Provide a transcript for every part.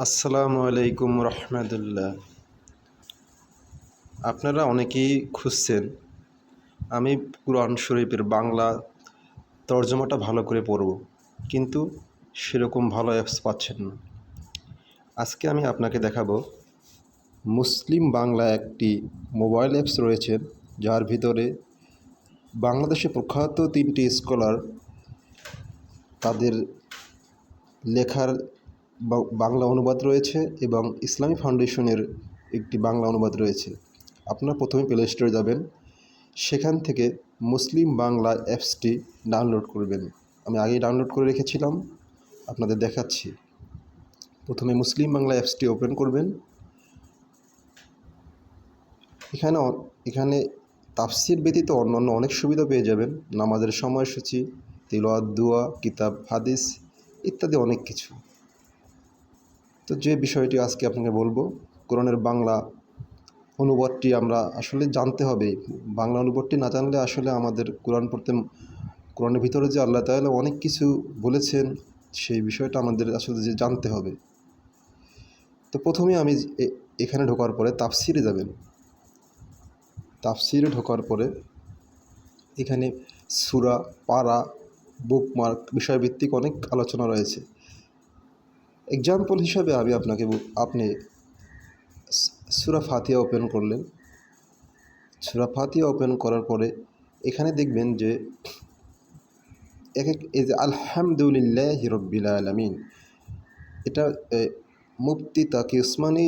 আসসালামু আলাইকুম রহমতুল্লাহ। আপনারা অনেকেই খুঁজছেন আমি কুরআন শরীফের বাংলা তর্জমাটা ভালো করে পড়ব, কিন্তু সেরকম ভালো অ্যাপস পাচ্ছেন না। আজকে আমি আপনাকে দেখাবো মুসলিম বাংলা একটি মোবাইল অ্যাপস রয়েছে, যার ভিতরে বাংলাদেশে প্রখ্যাত 3টি স্কলার তাদের লেখার বাংলা অনুবাদ রয়েছে এবং ইসলামী ফাউন্ডেশনের একটি বাংলা অনুবাদ রয়েছে। আপনারা প্রথমে প্লে স্টোরে যাবেন, সেখান থেকে মুসলিম বাংলা অ্যাপসটি ডাউনলোড করবেন। আমি আগেই ডাউনলোড করে রেখেছিলাম, আপনাদের দেখাচ্ছি। প্রথমে মুসলিম বাংলা অ্যাপসটি ওপেন করবেন। এখানে তাফসির ব্যতীত অন্যান্য অনেক সুবিধা পেয়ে যাবেন, নামাজের সময়সূচি, তিলাওয়াত, দুয়া, কিতাব, হাদিস ইত্যাদি অনেক কিছু। তো যে বিষয়টি আজকে আপনাকে বলবো, কোরআনের বাংলা অনুবাদটি আমরা আসলে জানতে হবে। বাংলা অনুবাদটি না জানলে আসলে আমাদের কোরআনের ভিতরে যে আল্লাহ তাআলা অনেক কিছু বলেছেন, সেই বিষয়টা আমাদের আসলে যে জানতে হবে। তো প্রথমে আমি এখানে ঢোকার পরে তাফসিরে যাবেন। তাফসিরে ঢোকার পরে এখানে সূরা, পারা, বুকমার্ক বিষয়ভিত্তিক অনেক আলোচনা রয়েছে। এক্সাম্পল হিসাবে আপনি সূরা ফাতিহা ওপেন করলেন। সূরা ফাতিহা ওপেন করার পরে এখানে দেখবেন যে এই যে আলহামদুলিল্লাহি রাব্বিল আলামিন, এটা মুফতি তাকি উসমানী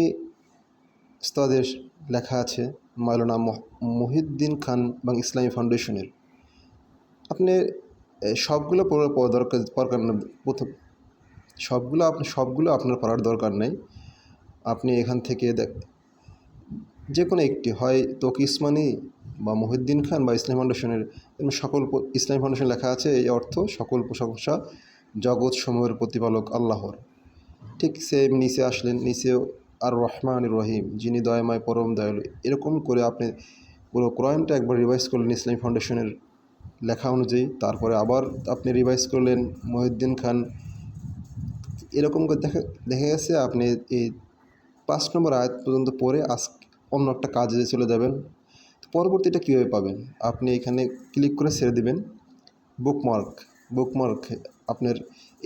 উস্তাদের লেখা আছে, মাওলানা মহিউদ্দিন খান এবং ইসলামী ফাউন্ডেশনের। আপনি সবগুলো পড়ার দরকার না। সবগুলো আপনার পড়ার দরকার নেই। আপনি এখান থেকে যে কোনো একটি, হয় তকি উসমানী বা মহিউদ্দিন খান বা ইসলামী ফাউন্ডেশনের, ইসলামী ফাউন্ডেশন লেখা আছে, এই অর্থ সকল প্রশংসা জগৎ সমূহের প্রতিপালক আল্লাহর। ঠিক সেম নিচে আসলেন, নিচেও আর রহমান রহিম, যিনি দয়াময় পরম দয়ালু। এরকম করে আপনি পুরো কোরআনটা একবার রিভাইজ করলেন ইসলামী ফাউন্ডেশনের লেখা অনুযায়ী, তারপরে আবার আপনি রিভাইজ করলেন মহিউদ্দিন খান। এরকম করে দেখা গেছে আপনি এই 5 নম্বর আয়াত পর্যন্ত পড়ে অন্য একটা কাজে চলে যাবেন। পরবর্তীটা কীভাবে পাবেন? আপনি এখানে ক্লিক করে ছেড়ে দেবেন বুকমার্ক আপনার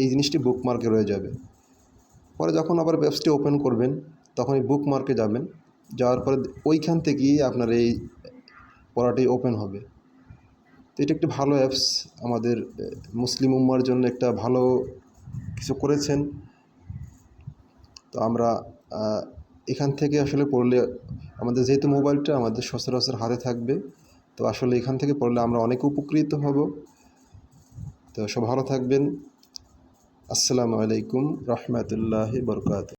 এই জিনিসটি বুকমার্কে রয়ে যাবে। পরে যখন আবার অ্যাপসটি ওপেন করবেন, তখন এই বুকমার্কে যাবেন। যাওয়ার পরে ওইখান থেকেই আপনার এই পড়াটি ওপেন হবে। তো এটা একটি ভালো অ্যাপস, আমাদের মুসলিম উম্মার জন্য একটা ভালো কিছু করেছেন। তো আমরা এখান থেকে আসলে পড়লে আমাদের, যেহেতু মোবাইলটা আমাদের সচরাচর হাতে থাকবে, তো আসলে এখান থেকে পড়লে আমরা অনেক উপকৃত হব। তো সব ভালো থাকবেন। আসসালামু আলাইকুম রহমতুল্লাহি বরকাতুহু।